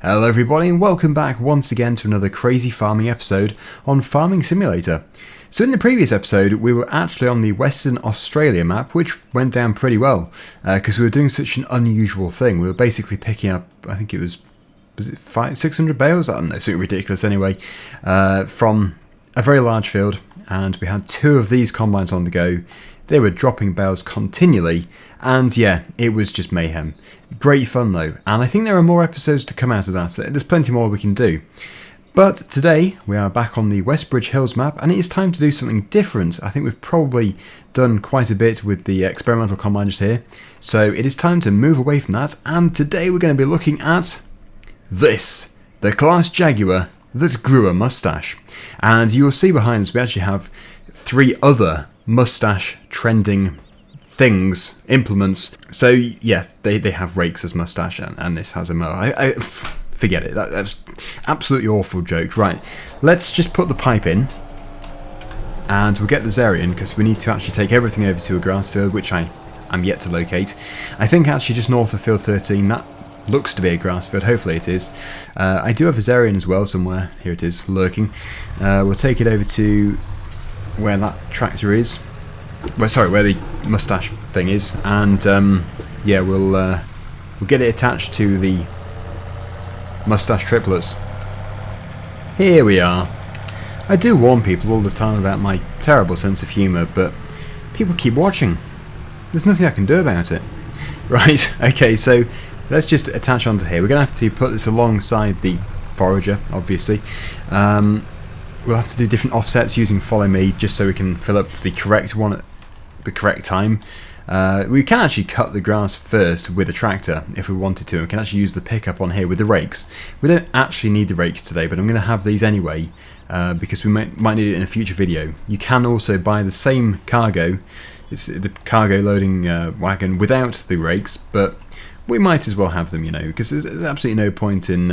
Hello everybody and welcome back once again to another crazy farming episode on Farming Simulator. So in the previous episode we were actually on the Western Australia map, which went down pretty well because we were doing such an unusual thing. We were basically picking up, I think it was it 600 bales? I don't know, something ridiculous anyway, from a very large field, and we had two of these combines on the go. They were dropping bales continually, and yeah, it was just mayhem. Great fun though, and I think there are more episodes to come out of that. There's plenty more we can do. But today, we are back on the Westbrige Hills map, and it is time to do something different. I think we've probably done quite a bit with the experimental combine just here, so it is time to move away from that, and today we're going to be looking at this, the Claas Jaguar that grew a mustache. And you will see behind us we actually have three other mustache trending things, implements. So yeah, they have rakes as mustache, and this has a mower. I forget it, that's absolutely awful joke. Right, let's just put the pipe in and we'll get the Zerian, because we need to actually take everything over to a grass field, which I am yet to locate. I think actually just north of field 13, that looks to be a grass field, hopefully it is. I do have a Zerian as well somewhere, here it is lurking. We'll take it over to where that tractor is, well, sorry, where the mustache thing is, and yeah, we'll get it attached to the mustache triplets. Here we are. I do warn people all the time about my terrible sense of humour, but people keep watching. There's nothing I can do about it. Right, okay, so let's just attach onto here. We're going to have to put this alongside the forager, obviously. We'll have to do different offsets using follow me, just so we can fill up the correct one at the correct time. We can actually cut the grass first with a tractor if we wanted to, and we can actually use the pickup on here with the rakes. We don't actually need the rakes today, but I'm going to have these anyway because we might need it in a future video. You can also buy the same cargo, it's the cargo loading wagon without the rakes, but we might as well have them, you know, because there's absolutely no point in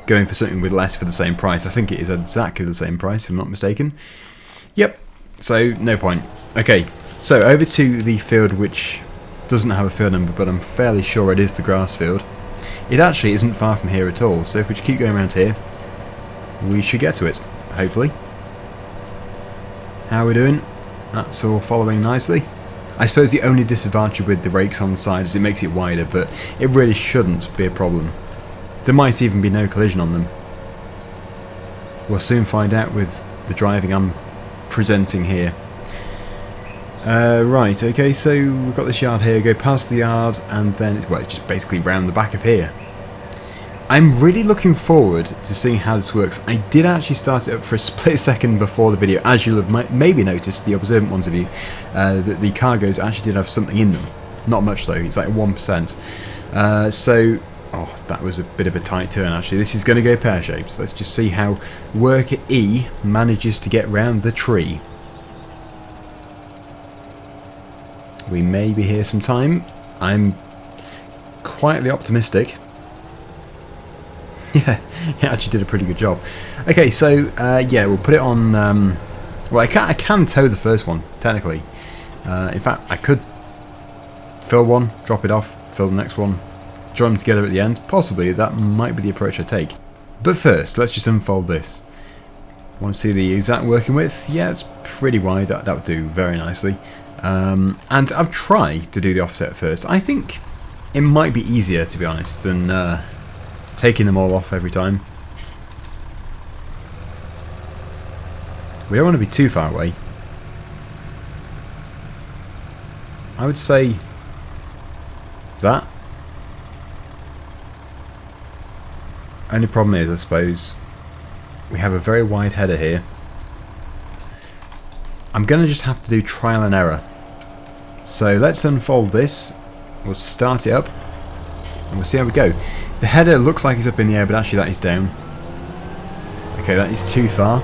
going for something with less for the same price. I think it is exactly the same price, if I'm not mistaken. Yep, so no point. Okay, so over to the field which doesn't have a field number, but I'm fairly sure it is the grass field. It actually isn't far from here at all, so if we just keep going around here, we should get to it, hopefully. How are we doing? That's all following nicely. I suppose the only disadvantage with the rakes on the side is it makes it wider, but it really shouldn't be a problem. There might even be no collision on them. We'll soon find out with the driving I'm presenting here. Right, okay, so we've got this yard here, go past the yard, and then, well, it's just basically round the back of here. I'm really looking forward to seeing how this works. I did actually start it up for a split second before the video, as you'll have maybe noticed, the observant ones of you, that the cargoes actually did have something in them. Not much though, it's like 1%. So, oh, that was a bit of a tight turn actually. This is going to go pear-shaped. So let's just see how worker E manages to get round the tree. We may be here some time. I'm quietly optimistic. Yeah, it actually did a pretty good job. Okay, so yeah, we'll put it on. Well, I can tow the first one technically. In fact, I could fill one, drop it off, fill the next one, join them together at the end. Possibly that might be the approach I take. But first, let's just unfold this. Want to see the exact working width? Yeah, it's pretty wide. That would do very nicely. And I'll try to do the offset first. I think it might be easier, to be honest, than taking them all off every time. We don't want to be too far away. I would say that. Only problem is, I suppose, we have a very wide header here. I'm going to just have to do trial and error. So let's unfold this. We'll start it up and we'll see how we go. The header looks like it's up in the air, but actually that is down. Okay, that is too far.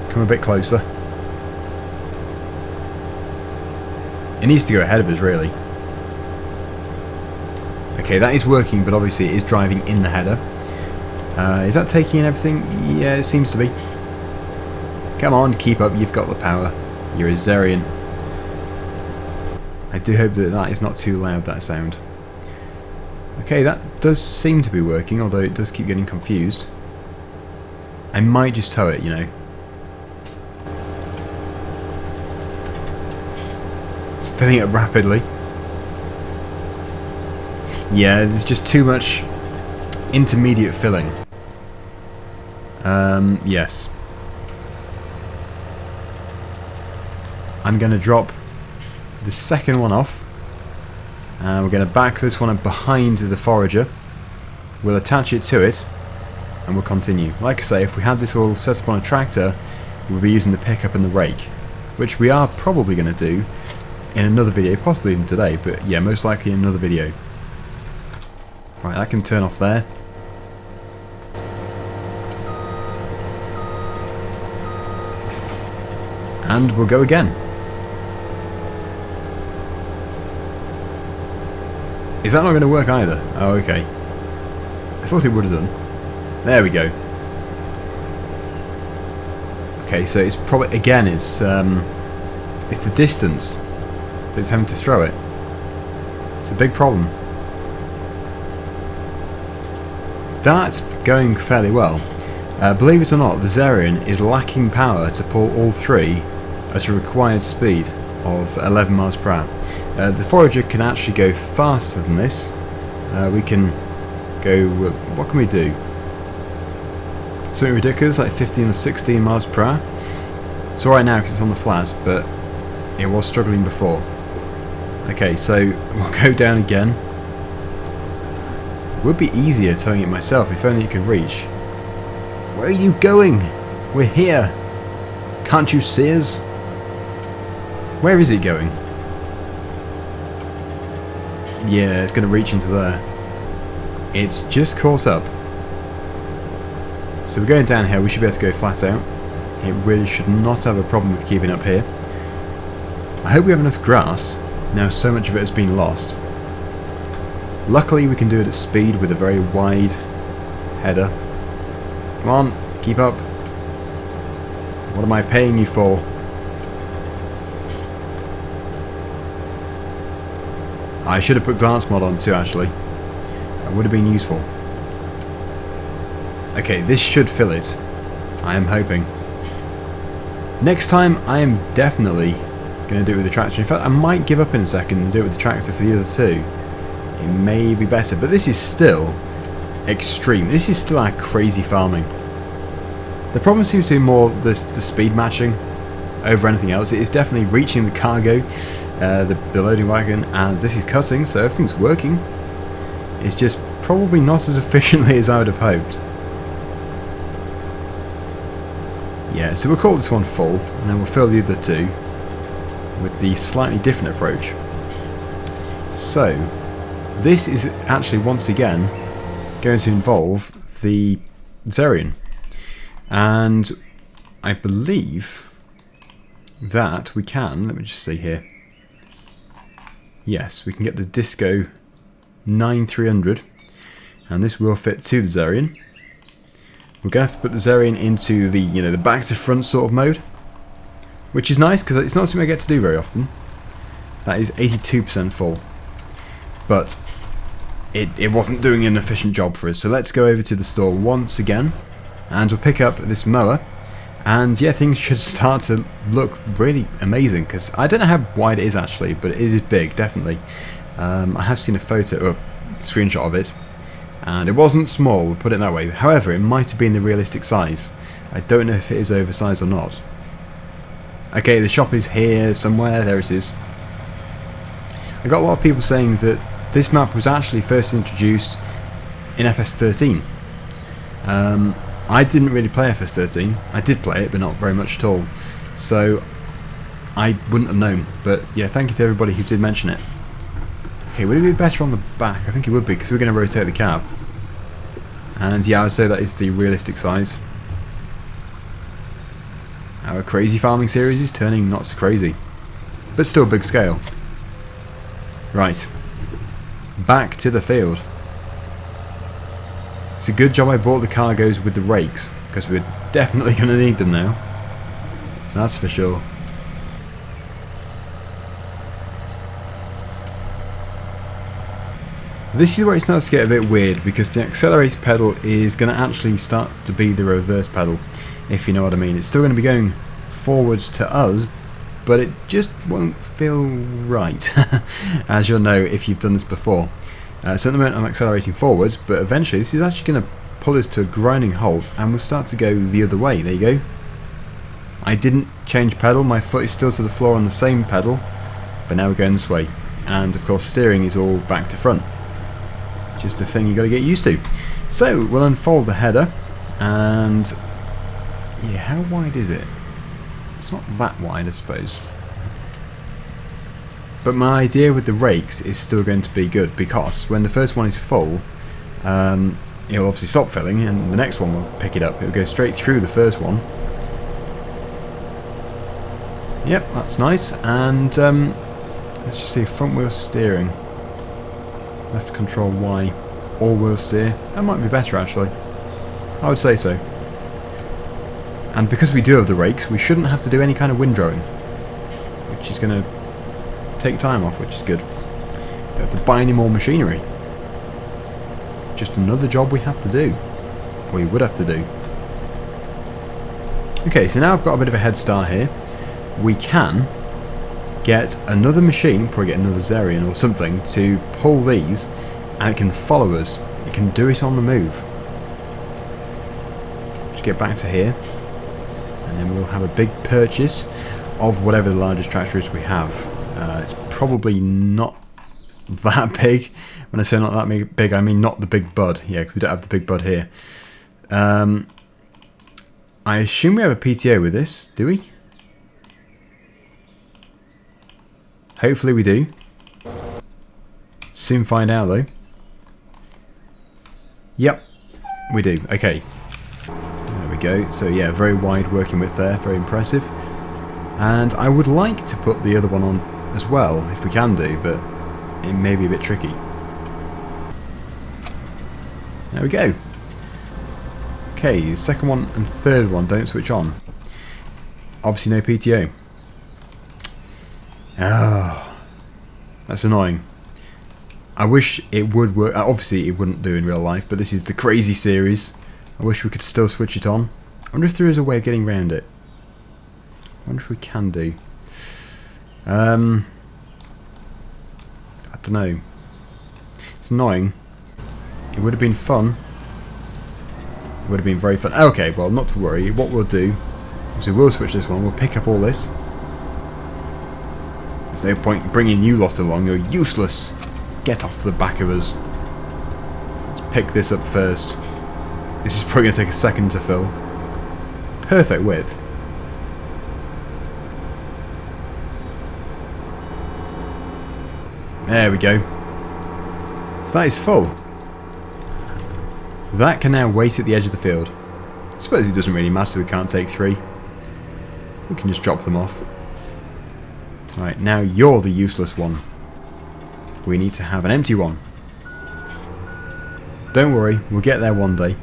Come a bit closer. It needs to go ahead of us, really. Okay, that is working, but obviously it is driving in the header. Is that taking in everything? Yeah, it seems to be. Come on, keep up, you've got the power. You're a Zerian. I do hope that that is not too loud, that sound. Okay, that does seem to be working, although it does keep getting confused. I might just tow it, you know. It's filling up rapidly. Yeah, there's just too much intermediate filling. Yes. I'm going to drop the second one off. And we're going to back this one up behind the forager. We'll attach it to it. And we'll continue. Like I say, if we had this all set up on a tractor, we'll be using the pickup and the rake. Which we are probably going to do in another video. Possibly even today. But yeah, most likely in another video. Right, that can turn off there. And we'll go again. Is that not going to work either? Oh, okay. I thought it would have done. There we go. Okay, so it's probably, again, it's the distance that's having to throw it. It's a big problem. That's going fairly well. Believe it or not, the Zerion is lacking power to pull all three at a required speed of 11 miles per hour. The Forager can actually go faster than this. We can go, what can we do? Something ridiculous like 15 or 16 miles per hour. It's alright now because it's on the flats, but it was struggling before. Okay, so we'll go down again. It would be easier towing it myself if only it could reach. Where are you going? We're here. Can't you see us? Where is it going? Yeah, it's going to reach into there. It's just caught up. So we're going down here. We should be able to go flat out. It really should not have a problem with keeping up here. I hope we have enough grass. Now so much of it has been lost. Luckily we can do it at speed with a very wide header. Come on, keep up. What am I paying you for? I should have put glance mod on too, actually. That would have been useful. Okay, this should fill it. I am hoping. Next time, I am definitely going to do it with the tractor. In fact, I might give up in a second and do it with the tractor for the other two. It may be better, but this is still extreme. This is still our crazy farming. The problem seems to be more the speed matching over anything else. It is definitely reaching the cargo, the loading wagon, and this is cutting, so everything's working. It's just probably not as efficiently as I would have hoped. Yeah, so we'll call this one full, and then we'll fill the other two with the slightly different approach. So, this is actually once again going to involve the Zerion. And I believe that we can, let me just see here. Yes, we can get the Disco 9300, and this will fit to the Zerion. We're going to have to put the Zerion into the, the back to front sort of mode, which is nice because it's not something I get to do very often. That is 82% full, but it wasn't doing an efficient job for us. So let's go over to the store once again, and we'll pick up this mower. And yeah, things should start to look really amazing, because I don't know how wide it is actually, but it is big, definitely. I have seen a photo or screenshot of it, and it wasn't small, we'll put it that way. However, it might have been the realistic size. I don't know if it is oversized or not. Okay, the shop is here somewhere. There it is. I got a lot of people saying that this map was actually first introduced in FS13. I didn't really play FS13. I did play it, but not very much at all. So I wouldn't have known. But yeah, thank you to everybody who did mention it. Okay, would it be better on the back? I think it would be, because we're going to rotate the cab. And yeah, I would say that is the realistic size. Our crazy farming series is turning not so crazy, but still big scale. Right, back to the field. It's a good job I bought the cargoes with the rakes, because we're definitely going to need them now. That's for sure. This is where it starts to get a bit weird, because the accelerator pedal is going to actually start to be the reverse pedal, if you know what I mean. It's still going to be going forwards to us, but it just won't feel right, as you'll know if you've done this before. So at the moment I'm accelerating forwards, but eventually this is actually going to pull us to a grinding halt, and we'll start to go the other way. There you go. I didn't change pedal, my foot is still to the floor on the same pedal, but now we're going this way. And of course steering is all back to front. It's just a thing you got to get used to. So we'll unfold the header, and yeah, how wide is it? It's not that wide, I suppose. But my idea with the rakes is still going to be good, because when the first one is full, it'll obviously stop filling, and the next one will pick it up. It'll go straight through the first one. Yep, that's nice. And let's just see, front wheel steering. Left control Y, all wheel steer. That might be better actually. I would say so. And because we do have the rakes, we shouldn't have to do any kind of windrowing, which is going to take time off, which is good. Don't have to buy any more machinery. Just another job we have to do. We would have to do. Okay, so now I've got a bit of a head start here. We can get another machine, probably get another Zerion or something, to pull these, and it can follow us. It can do it on the move. Just get back to here, and then we'll have a big purchase of whatever the largest tractor is we have. It's probably not that big. When I say not that big, I mean not the big bud. Yeah, because we don't have the big bud here. I assume we have a PTO with this, do we? Hopefully we do. Soon find out though. Yep, we do. Okay. There we go. So yeah, very wide working width there. Very impressive. And I would like to put the other one on as well, if we can do, but it may be a bit tricky. There we go. Okay, the second one and third one don't switch on. Obviously no PTO. Oh, that's annoying. I wish it would work. Obviously it wouldn't do in real life, but this is the Crazy series. I wish we could still switch it on. I wonder if there is a way of getting around it. I wonder if we can do. I don't know. It's annoying. It would have been fun. It would have been very fun. Okay, well, not to worry. What we'll do is we will switch this one. We'll pick up all this. There's no point bringing you lot along. You're useless. Get off the back of us. Let's pick this up first. This is probably going to take a second to fill. Perfect width. There we go. So that is full. That can now wait at the edge of the field. I suppose it doesn't really matter, we can't take 3. We can just drop them off. Right, now you're the useless one. We need to have an empty one. Don't worry, we'll get there one day.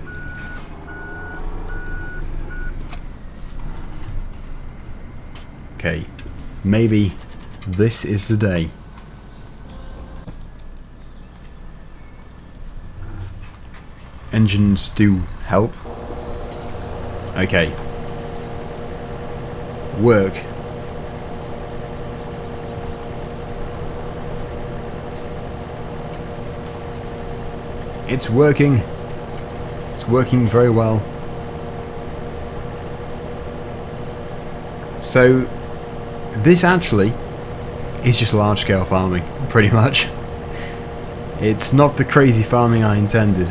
Okay, maybe this is the day. Engines do help. Okay. Work. It's working. It's working very well. So, this actually is just large scale farming, pretty much. It's not the crazy farming I intended.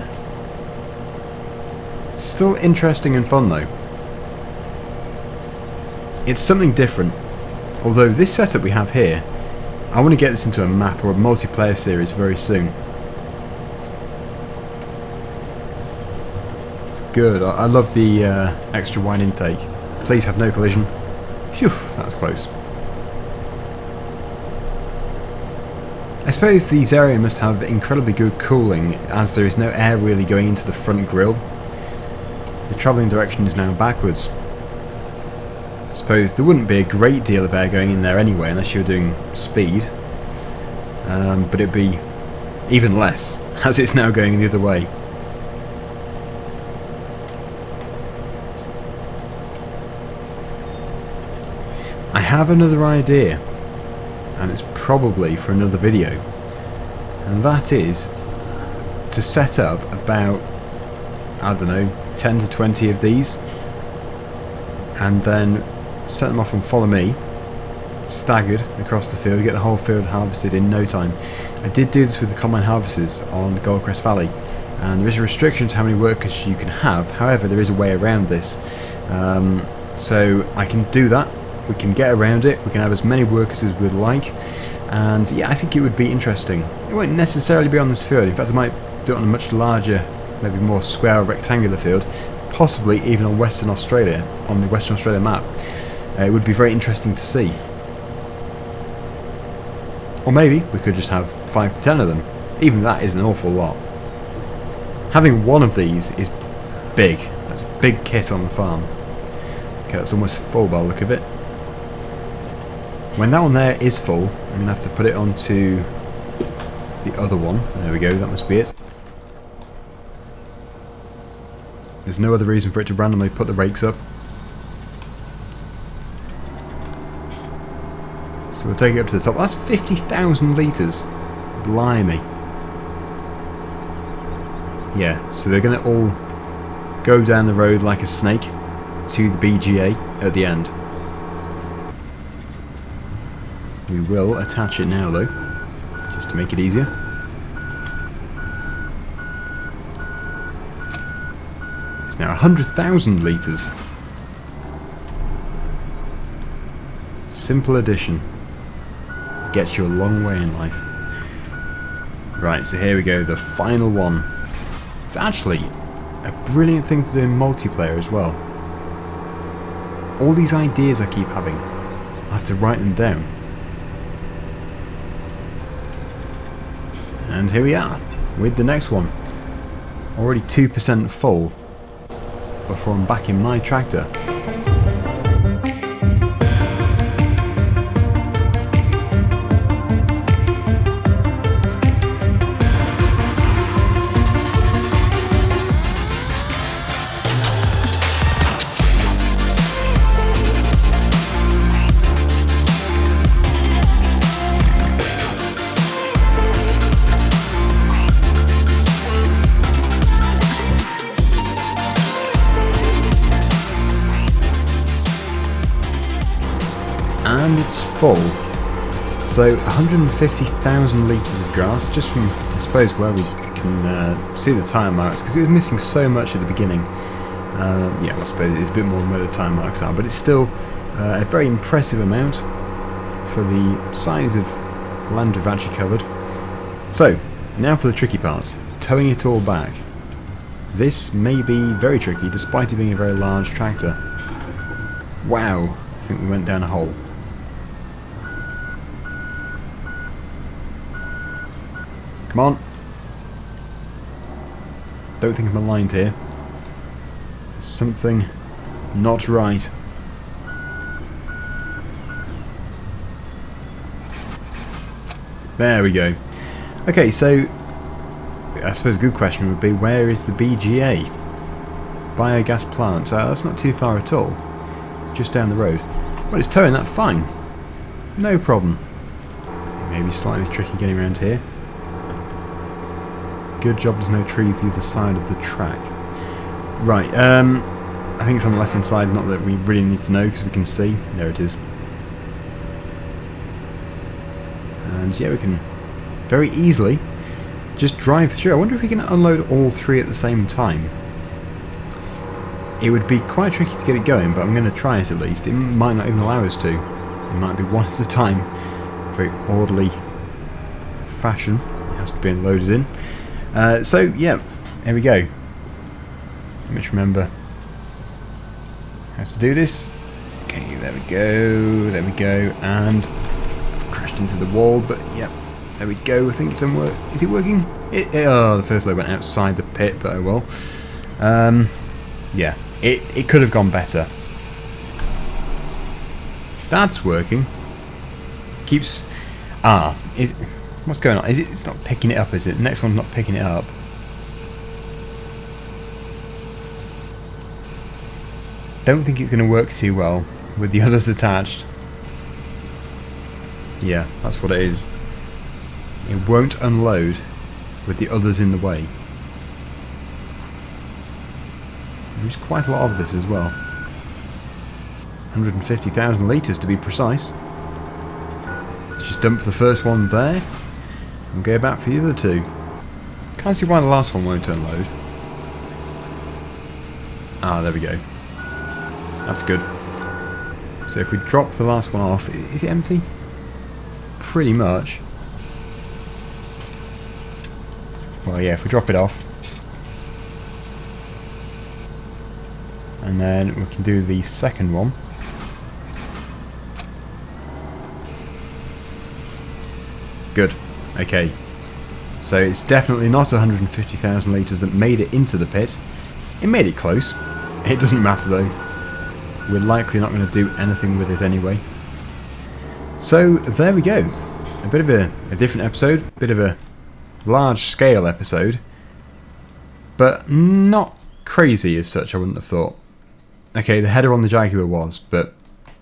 Still interesting and fun though. It's something different. Although this setup we have here, I want to get this into a map or a multiplayer series very soon. It's good. I love the extra wine intake. Please have no collision. Phew, that was close. I suppose the Zerion must have incredibly good cooling, as there is no air really going into the front grille. The travelling direction is now backwards. I suppose there wouldn't be a great deal of air going in there anyway, unless you were doing speed. But it'd be Even less, as it's now going the other way. I have another idea, and it's probably for another video, and that is to set up about, I don't know, 10 to 20 of these, and then set them off and follow me, staggered across the field, get the whole field harvested in no time. I did do this with the combine harvesters on Goldcrest Valley, and there is a restriction to how many workers you can have. However, there is a way around this, so I can do that. We can get around it, we can have as many workers as we'd like, and yeah, I think it would be interesting. It won't necessarily be on this field. In fact, I might do it on a much larger, maybe more square or rectangular field, possibly even on Western Australia, on the Western Australia map. It would be very interesting to see. Or maybe we could just have 5 to 10 of them. Even that is an awful lot. Having one of these is big. That's a big kit on the farm. Okay, that's almost full by the look of it. When that one there is full, I'm going to have to put it onto the other one. There we go, that must be it. There's no other reason for it to randomly put the rakes up. So we'll take it up to the top. That's 50,000 litres. Blimey. Yeah, so they're going to all go down the road like a snake to the BGA at the end. We will attach it now though, just to make it easier. It's now 100,000 litres. Simple addition. Gets you a long way in life. Right, so here we go, the final one. It's actually a brilliant thing to do in multiplayer as well. All these ideas I keep having, I have to write them down. And here we are, with the next one. Already 2% full, before I'm back in my tractor. And it's full. So 150,000 litres of grass, just from, I suppose, where we can see the tyre marks, because it was missing so much at the beginning. Yeah, I suppose it's a bit more than where the tyre marks are, but it's still a very impressive amount for the size of land we've actually covered. So, now for the tricky part, towing it all back. This may be very tricky, despite it being a very large tractor. Wow, I think we went down a hole. Come on. Don't think I'm aligned here. There's something not right. There we go. Okay, so I suppose a good question would be, where is the BGA? Biogas plant. That's not too far at all. Just down the road. Well, it's towing that fine. No problem. Maybe slightly tricky getting around here. Good job there's no trees the other side of the track. Right, I think it's on the left hand side, not that we really need to know because we can see. There it is. And yeah, we can very easily just drive through. I wonder if we can unload all three at the same time. It would be quite tricky to get it going, but I'm going to try it at least. It might not even allow us to. It might be one at a time. Very orderly fashion. It has to be unloaded in. So yeah, there we go. Let me just remember how to do this. Okay, there we go, and I've crashed into the wall, but yep, there we go. I think it's on work. Is it working? Oh, the first load went outside the pit, but oh well. Yeah, it could have gone better. That's working. Keeps What's going on? Is it? It's not picking it up, is it? The next one's not picking it up. Don't think it's going to work too well with the others attached. Yeah, that's what it is. It won't unload with the others in the way. There's quite a lot of this as well. 150,000 litres to be precise. Let's just dump the first one there and go back for the other two. Can't see why the last one won't unload. Ah, there we go. That's good. So if we drop the last one off, is it empty? Pretty much. Well, yeah, if we drop it off, and then we can do the second one. Good. Okay. So it's definitely not 150,000 litres that made it into the pit. It made it close. It doesn't matter though. We're likely not going to do anything with it anyway. So there we go. A bit of a different episode. A bit of a large scale episode. But not crazy as such, I wouldn't have thought. Okay, the header on the Jaguar was, but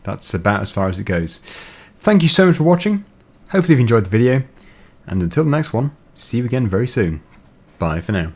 that's about as far as it goes. Thank you so much for watching. Hopefully you've enjoyed the video. And until the next one, see you again very soon. Bye for now.